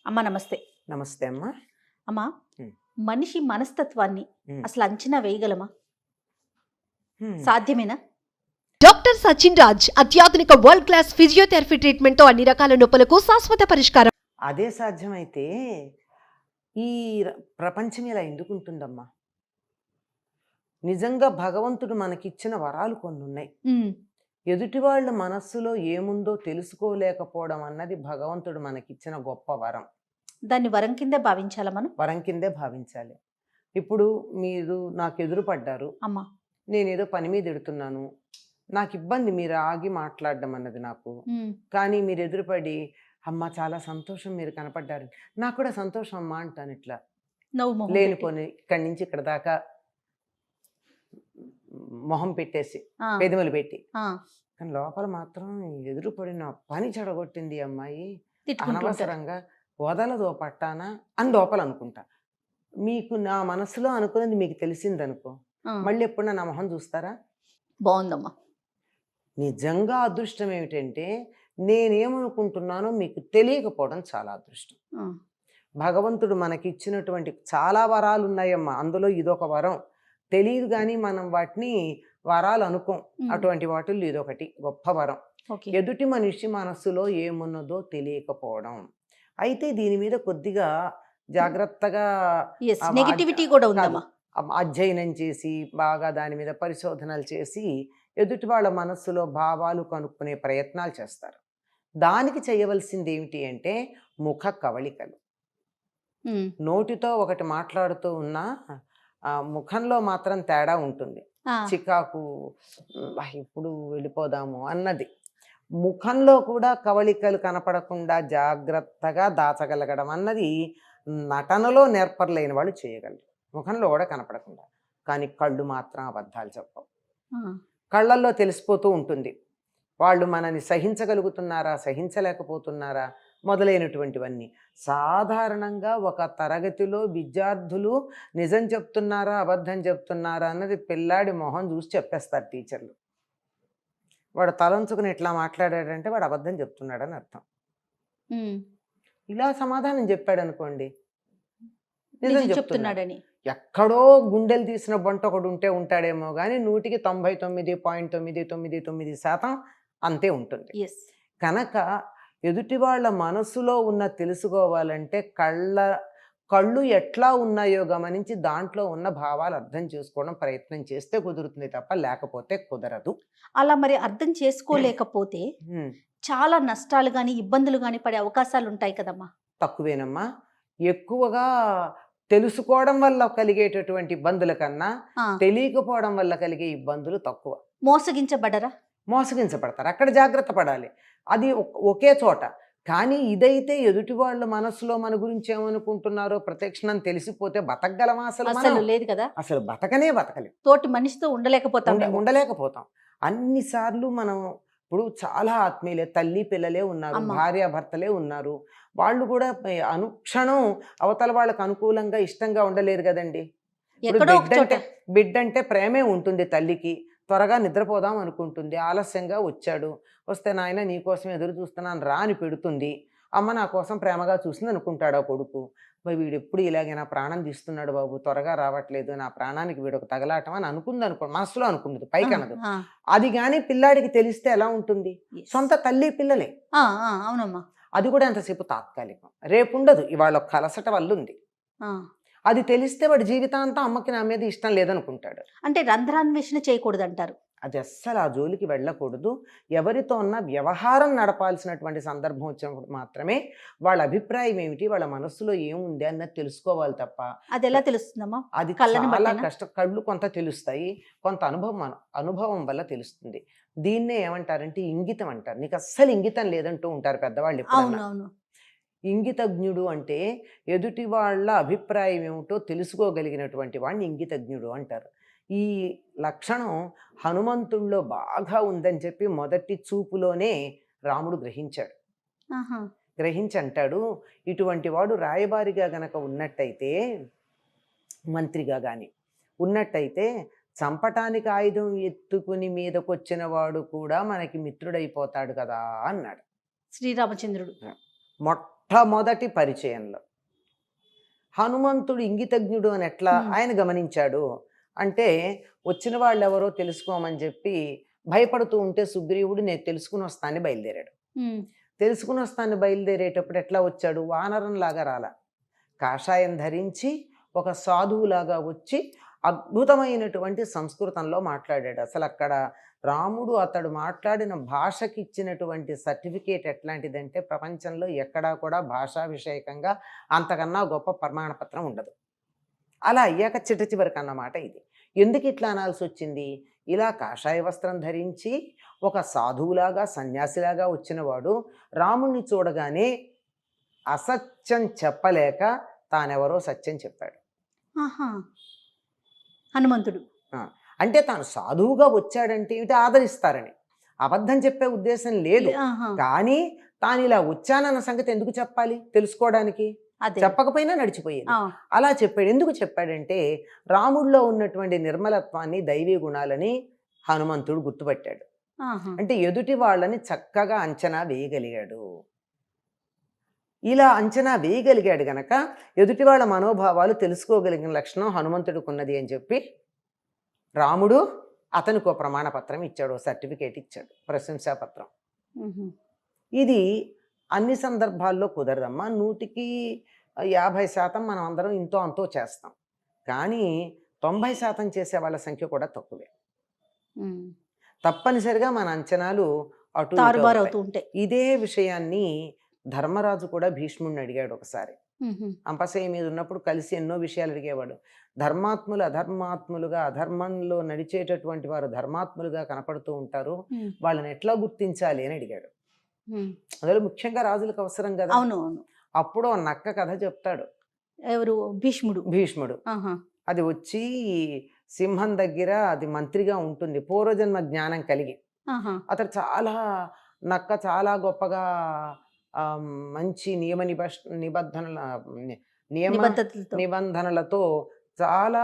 అమ్మ నమస్తే. నమస్తే అమ్మా. అమ్మా, హ్మ్. మనిషి మనస్తత్వాన్ని హ్మ్. అసలు అంచనా వేయగలమా? హ్మ్. సాధ్యమేనా? డాక్టర్ సచిన్ రాజ్ అత్యాధునిక వరల్డ్ క్లాస్ ఫిజియోథెరపీ ట్రీట్మెంట్ తో అన్ని రకాల నొప్పులకు శాశ్వత పరిష్కారం. అదే సాధ్యమైతే ఈ ప్రపంచం ఇలా ఎందుకు ఉంటుందమ్మా? నిజంగా భగవంతుడు మనకిచ్చిన వరాలు కొన్ని ఉన్నాయి. ఎదుటి వాళ్ళ మనస్సులో ఏముందో తెలుసుకోలేకపోవడం అన్నది భగవంతుడు మనకిచ్చిన గొప్ప వరం. దాన్ని వరం కిందే భావించాలా మనం? వరం కిందే భావించాలి. ఇప్పుడు మీరు నాకు ఎదురుపడ్డారు, అమ్మా. నేనేదో పని మీద ఎడుతున్నాను, నాకు ఇబ్బంది మీరు ఆగి మాట్లాడడం అన్నది నాకు. కానీ మీరు ఎదురుపడి అమ్మ చాలా సంతోషం మీరు కనపడ్డారు, నాకు కూడా సంతోషం అమ్మా అంటాను. ఇట్లా లేనిపోని ఇక్కడి నుంచి ఇక్కడ దాకా మొహం పెట్టేసి పెదములు పెట్టి, కానీ లోపల మాత్రం ఎదురుపడిన పని చెడగొట్టింది అమ్మాయి, అనవసరంగా వదలదో పట్టానా అని లోపల అనుకుంటా. మీకు నా మనసులో అనుకున్నది మీకు తెలిసిందనుకో, మళ్ళీ ఎప్పుడన్నా నా మొహం చూస్తారా? బాగుందమ్మా. నిజంగా అదృష్టం ఏమిటంటే నేనేమనుకుంటున్నానో మీకు తెలియకపోవడం చాలా అదృష్టం. భగవంతుడు మనకి ఇచ్చినటువంటి చాలా వరాలు ఉన్నాయమ్మా, అందులో ఇదొక వరం. తెలియదు కానీ మనం వాటిని వరాలు అనుకోం. అటువంటి వాటిల్లో ఇదొకటి గొప్ప వరం. ఎదుటి మనిషి మనస్సులో ఏమున్నదో తెలియకపోవడం. అయితే దీని మీద కొద్దిగా జాగ్రత్తగా నెగటివిటీ కూడా ఉందమ్మా. అధ్యయనం చేసి బాగా దాని మీద పరిశోధనలు చేసి ఎదుటి వాళ్ళ మనస్సులో భావాలు కనుక్కునే ప్రయత్నాలు చేస్తారు. దానికి చేయవలసింది ఏమిటి అంటే ముఖ కవళికలు. నోటితో ఒకటి మాట్లాడుతూ ఉన్నా ముఖంలో మాత్రం తేడా ఉంటుంది. చికాకు, ఇప్పుడు వెళ్ళిపోదాము అన్నది. ముఖంలో కూడా కవళికలు కనపడకుండా జాగ్రత్తగా దాచగలగడం అన్నది నటనలో నేర్పర్లేని వాళ్ళు చేయగలరు. ముఖంలో కూడా కనపడకుండా. కానీ కళ్ళు మాత్రం అబద్ధాలు చెప్పవు. కళ్ళల్లో తెలిసిపోతూ ఉంటుంది వాళ్ళు మనని సహించగలుగుతున్నారా, సహించలేకపోతున్నారా మొదలైనటువంటివన్నీ. సాధారణంగా ఒక తరగతిలో విద్యార్థులు నిజం చెప్తున్నారా అబద్ధం చెప్తున్నారా అన్నది పిల్లాడి మొహం చూసి చెప్పేస్తారు టీచర్లు. వాడు తలంచుకుని ఇట్లా మాట్లాడాడంటే వాడు అబద్ధం చెప్తున్నాడని అర్థం. ఇలా సమాధానం చెప్పాడు అనుకోండి, నిజం చెప్తున్నాడని. ఎక్కడో గుండెలు తీసిన బంట ఒకడు ఉంటాడేమో కానీ 100కి 99.999% అంతే ఉంటుంది. కనుక ఎదుటి వాళ్ళ మనసులో ఉన్న తెలుసుకోవాలంటే కళ్ళు ఎట్లా ఉన్నాయో గమనించి దాంట్లో ఉన్న భావాలు అర్థం చేసుకోవడం ప్రయత్నం చేస్తే కుదురుతుంది తప్ప లేకపోతే కుదరదు. అలా మరి అర్థం చేసుకోలేకపోతే చాలా నష్టాలు కానీ ఇబ్బందులు కానీ పడే అవకాశాలు ఉంటాయి కదమ్మా. తక్కువేనమ్మా. ఎక్కువగా తెలుసుకోవడం వల్ల కలిగేటటువంటి ఇబ్బందుల కన్నా తెలియకపోవడం వల్ల కలిగే ఇబ్బందులు తక్కువ. మోసగించబడతారు. అక్కడ జాగ్రత్త పడాలి. అది ఒకే చోట. కానీ ఇదైతే ఎదుటి వాళ్ళ మనసులో మన గురించి ఏమనుకుంటున్నారో ప్రత్యక్షణం తెలిసిపోతే బతకగలమా? అసలు లేదు కదా. అసలు బతకలేం. తోటి మనిషితో ఉండలేకపోతాం. అన్నిసార్లు మనం ఇప్పుడు చాలా ఆత్మీయులే, తల్లి పిల్లలే ఉన్నారు, భార్యాభర్తలే ఉన్నారు. వాళ్ళు కూడా అనుక్షణం అవతల వాళ్ళకు అనుకూలంగా ఇష్టంగా ఉండలేరు కదండి. బిడ్డ అంటే ప్రేమే ఉంటుంది తల్లికి. త్వరగా నిద్రపోదాం అనుకుంటుంది, ఆలస్యంగా వస్తే నాయన నీకోసం ఎదురు చూస్తున్నాను రా అని పెడుతుంది. అమ్మ నా కోసం ప్రేమగా చూసింది అనుకుంటాడు ఆ కొడుకు. వీడు ఎప్పుడు ఇలాగే నా ప్రాణం తీస్తున్నాడు బాబు, త్వరగా రావట్లేదు, నా ప్రాణానికి వీడొక తగలాటం అని మనసులో అనుకున్నది, పైకి అనదు. అది కానీ పిల్లాడికి తెలిస్తే ఎలా ఉంటుంది? సొంత తల్లి పిల్లలే. అవునమ్మా. అది కూడా ఎంతసేపు తాత్కాలికం, రేపు ఉండదు. ఇవాళ ఒక అలసట వల్ల ఉంది. అది తెలిస్తే వాడి జీవితాంతం అమ్మకి నా మీద ఇష్టం లేదనుకుంటాడు. అంటే రంధ్రాన్వేషణ చేయకూడదు అంటారు. అది అస్సలు ఆ జోలికి వెళ్ళకూడదు. ఎవరితో ఉన్న వ్యవహారం నడపాల్సినటువంటి సందర్భం వచ్చినప్పుడు మాత్రమే వాళ్ళ అభిప్రాయం ఏమిటి, వాళ్ళ మనస్సులో ఏముంది అన్నది తెలుసుకోవాలి తప్ప. అది ఎలా తెలుస్తుందమ్మా? అది చాలా కష్టం. కళ్ళు కొంత తెలుస్తాయి, కొంత అనుభవం వల్ల తెలుస్తుంది. దీన్నే ఏమంటారంటే ఇంగితం అంటారు. నీకు అస్సలు ఇంగితం లేదంటూ ఉంటారు పెద్దవాళ్ళు. ఇంగితజ్ఞుడు అంటే ఎదుటి వాళ్ళ అభిప్రాయం ఏమిటో తెలుసుకోగలిగినటువంటి వాడిని ఇంగితజ్ఞుడు అంటారు. ఈ లక్షణం హనుమంతుల్లో బాగా ఉందని చెప్పి మొదటి చూపులోనే రాముడు గ్రహించి అంటాడు, ఇటువంటి వాడు రాయబారిగా గనక ఉన్నట్టయితే, మంత్రిగా కానీ ఉన్నట్టయితే చంపటానికి ఆయుధం ఎత్తుకుని మీదకొచ్చిన వాడు కూడా మనకి మిత్రుడైపోతాడు కదా అన్నాడు శ్రీరామచంద్రుడు. మొట్టమొదటి పరిచయంలో హనుమంతుడు ఇంగితజ్ఞుడు అని ఎట్లా ఆయన గమనించాడు అంటే, వచ్చిన వాళ్ళు ఎవరో తెలుసుకోమని చెప్పి భయపడుతూ ఉంటే సుగ్రీవుడు నేను తెలుసుకుని వస్తానని బయలుదేరాడు. తెలుసుకుని వస్తాను బయలుదేరేటప్పుడు ఎట్లా వచ్చాడు? వానరంలాగా రాలా, కాషాయం ధరించి ఒక సాధువులాగా వచ్చి అద్భుతమైనటువంటి సంస్కృతంలో మాట్లాడాడు. అసలు అక్కడ రాముడు అతడు మాట్లాడిన భాషకి ఇచ్చినటువంటి సర్టిఫికేట్ ఎట్లాంటిదంటే, ప్రపంచంలో ఎక్కడా కూడా భాషా విషయకంగా అంతకన్నా గొప్ప ప్రమాణపత్రం ఉండదు. అలా అయ్యాక చిట్ట చివరికి అన్నమాట ఇది. ఎందుకు ఇట్లా అనాల్సి వచ్చింది? ఇలా కాషాయ వస్త్రం ధరించి ఒక సాధువులాగా సన్యాసిలాగా వచ్చినవాడు రాముణ్ణి చూడగానే అసత్యం చెప్పలేక తానెవరో సత్యం చెప్పాడు. హనుమంతుడు అంటే తాను సాధువుగా వచ్చాడంటే ఏమిటి? ఆదరిస్తారని, అబద్ధం చెప్పే ఉద్దేశం లేదు. కానీ తాను ఇలా వచ్చానన్న సంగతి ఎందుకు చెప్పాలి? తెలుసుకోవడానికి. చెప్పకపోయినా నడిచిపోయేది. అలా చెప్పాడు. ఎందుకు చెప్పాడంటే, రాముడిలో ఉన్నటువంటి నిర్మలత్వాన్ని, దైవీ గుణాలని హనుమంతుడు గుర్తుపట్టాడు. అంటే ఎదుటి వాళ్ళని చక్కగా అంచనా వేయగలిగాడు. ఇలా అంచనా వేయగలిగాడు గనక ఎదుటి వాళ్ళ మనోభావాలు తెలుసుకోగలిగిన లక్షణం హనుమంతుడికి ఉన్నది అని చెప్పి రాముడు అతనికి ఒక ప్రమాణపత్రం ఇచ్చాడు, సర్టిఫికేట్ ఇచ్చాడు, ప్రశంసాపత్రం. ఇది అన్ని సందర్భాల్లో కుదరదమ్మా. 150% మనం అందరం ఇంతో అంతో చేస్తాం, కానీ 90% చేసే వాళ్ళ సంఖ్య కూడా తక్కువే. తప్పనిసరిగా మన అంచనాలు అటు తారుమారవుతూ ఉంటాయి. ఇదే విషయాన్ని ధర్మరాజు కూడా భీష్ముడిని అడిగాడు ఒకసారి. అంపశయ్య మీద ఉన్నప్పుడు కలిసి ఎన్నో విషయాలు అడిగేవాడు. ధర్మాత్ములు అధర్మాత్ములుగా, అధర్మంలో నడిచేటటువంటి వారు ధర్మాత్ములుగా కనపడుతూ ఉంటారు, వాళ్ళని ఎట్లా గుర్తించాలి అని అడిగాడు. అందులో ముఖ్యంగా రాజులకు అవసరం కదా. అవును అవును. అప్పుడు ఆ నక్క కథ చెప్తాడు. ఎవరు? భీష్ముడు. అది వచ్చి సింహం దగ్గర అది మంత్రిగా ఉంటుంది, పూర్వజన్మ జ్ఞానం కలిగి. అతడు చాలా నక్క చాలా గొప్పగా మంచి నిబంధనలతో చాలా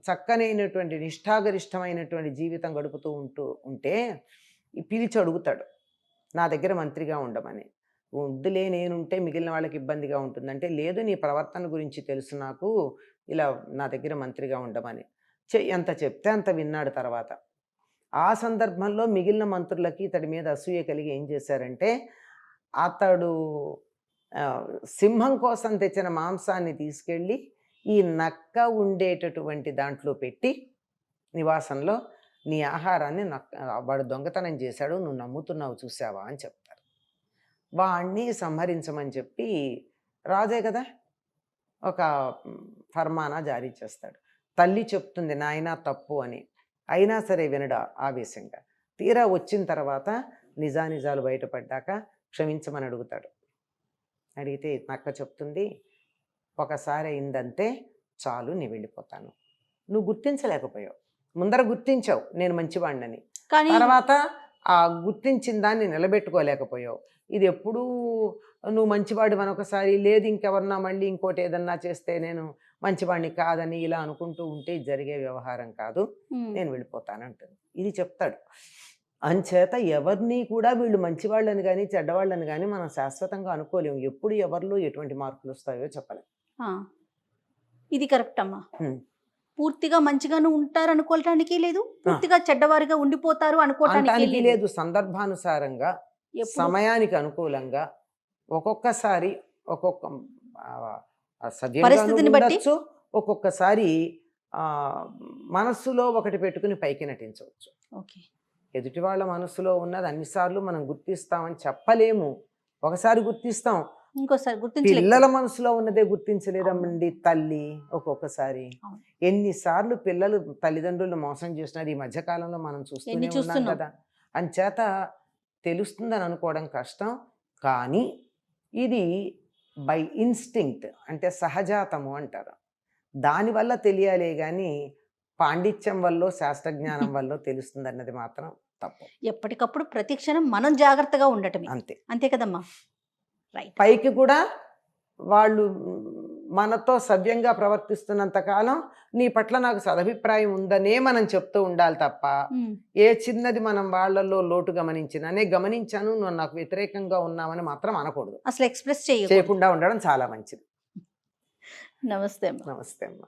చక్కనైనటువంటి నిష్ఠాగరిష్టమైనటువంటి జీవితం గడుపుతూ ఉంటే పిలిచి అడుగుతాడు, నా దగ్గర మంత్రిగా ఉండమని. వద్దులే, నేనుంటే మిగిలిన వాళ్ళకి ఇబ్బందిగా ఉంటుందంటే, లేదు నీ ప్రవర్తన గురించి తెలుసు నాకు, ఇలా నా దగ్గర మంత్రిగా ఉండమని. ఎంత చెప్తే అంత విన్నాడు. తర్వాత ఆ సందర్భంలో మిగిలిన మంత్రులకి ఇతడి మీద అసూయ కలిగి ఏం చేశారంటే, అతడు సింహం కోసం తెచ్చిన మాంసాన్ని తీసుకెళ్ళి ఈ నక్క ఉండేటటువంటి దాంట్లో పెట్టి నివాసంలో, నీ ఆహారాన్ని వాడు దొంగతనం చేశాడు, నువ్వు నమ్ముతున్నావు చూసావా అని చెప్తారు. వాణ్ణి సంహరించమని చెప్పి రాజే కదా ఒక ఫర్మానా జారీ చేస్తాడు. తల్లి చెప్తుంది నాయనా తప్పు అని, అయినా సరే వినడా ఆవేశంగా. తీరా వచ్చిన తర్వాత నిజానిజాలు బయటపడ్డాక క్షమించమని అడుగుతాడు. అడిగితే నక్క చెప్తుంది, ఒకసారి అయిందంతే చాలు, నీ వెళ్ళిపోతాను. నువ్వు గుర్తించలేకపోయావు, ముందర గుర్తించావు నేను మంచివాడినని, తర్వాత ఆ గుర్తించిన దాన్ని నిలబెట్టుకోలేకపోయావు. ఇది ఎప్పుడూ నువ్వు మంచివాడు మనొకసారి, లేదు ఇంకెవరన్నా మళ్ళీ ఇంకోటి ఏదన్నా చేస్తే నేను మంచివాడిని కాదని ఇలా అనుకుంటూ ఉంటే జరిగే వ్యవహారం కాదు, నేను వెళ్ళిపోతానంటుంది. ఇది చెప్తాడు. అంచేత ఎవరిని కూడా వీళ్ళు మంచివాళ్ళని కానీ చెడ్డవాళ్ళని కానీ మనం శాశ్వతంగా అనుకోలేము. ఎప్పుడు ఎవరిలో ఎటువంటి మార్పులు వస్తాయో చెప్పలేం. ఇది కరెక్ట్ అమ్మా. పూర్తిగా మంచిగాను ఉంటారు అనుకోవటానికి లేదు, పూర్తిగా చెడ్డవారిగా ఉండిపోతారు అనుకోవటానికి లేదు. సందర్భానుసారంగా సమయానికి అనుకూలంగా ఒక్కొక్కసారి ఒక్కొక్క పరిస్థితిని బట్టి ఒక్కొక్కసారి మనస్సులో ఒకటి పెట్టుకుని పైకి నటించవచ్చు. ఎదుటి వాళ్ళ మనస్సులో ఉన్నది అన్నిసార్లు మనం గుర్తిస్తామని చెప్పలేము. ఒకసారి గుర్తిస్తాం, ఇంకోసారి పిల్లల మనసులో ఉన్నదే గుర్తించలేదమ్మండి తల్లి. ఒక్కొక్కసారి ఎన్నిసార్లు పిల్లలు తల్లిదండ్రులు మోసం చేసినారు ఈ మధ్యకాలంలో మనం చూస్తూనే ఉన్నాం కదా. అంచేత తెలుస్తుందని అనుకోవడం కష్టం, కానీ ఇది బై ఇన్స్టింక్ట్ అంటే సహజాతము అంటారు. దానివల్ల తెలియాలే కానీ పాండిత్యం వల్ల శాస్త్రజ్ఞానం వల్ల తెలుస్తుంది అన్నది మాత్రం తప్పు. ఎప్పటికప్పుడు ప్రతి క్షణం మనం జాగ్రత్తగా ఉండటం అంతే. అంతే కదమ్మా. పైకి కూడా వాళ్ళు మనతో సవ్యంగా ప్రవర్తిస్తున్నంత కాలం నీ పట్ల నాకు సదభిప్రాయం ఉందనే మనం చెప్తూ ఉండాలి తప్ప ఉమ్. ఏ చిన్నది మనం వాళ్ళల్లో లోటు గమనించినా నేను గమనించాను నువ్వు నాకు వ్యతిరేకంగా ఉన్నామని మాత్రం అనకూడదు. అసలు ఎక్స్ప్రెస్ చేయకూడదు. చేయకుండా ఉండడం చాలా మంచిది. నమస్తే అమ్మ. నమస్తే అమ్మా.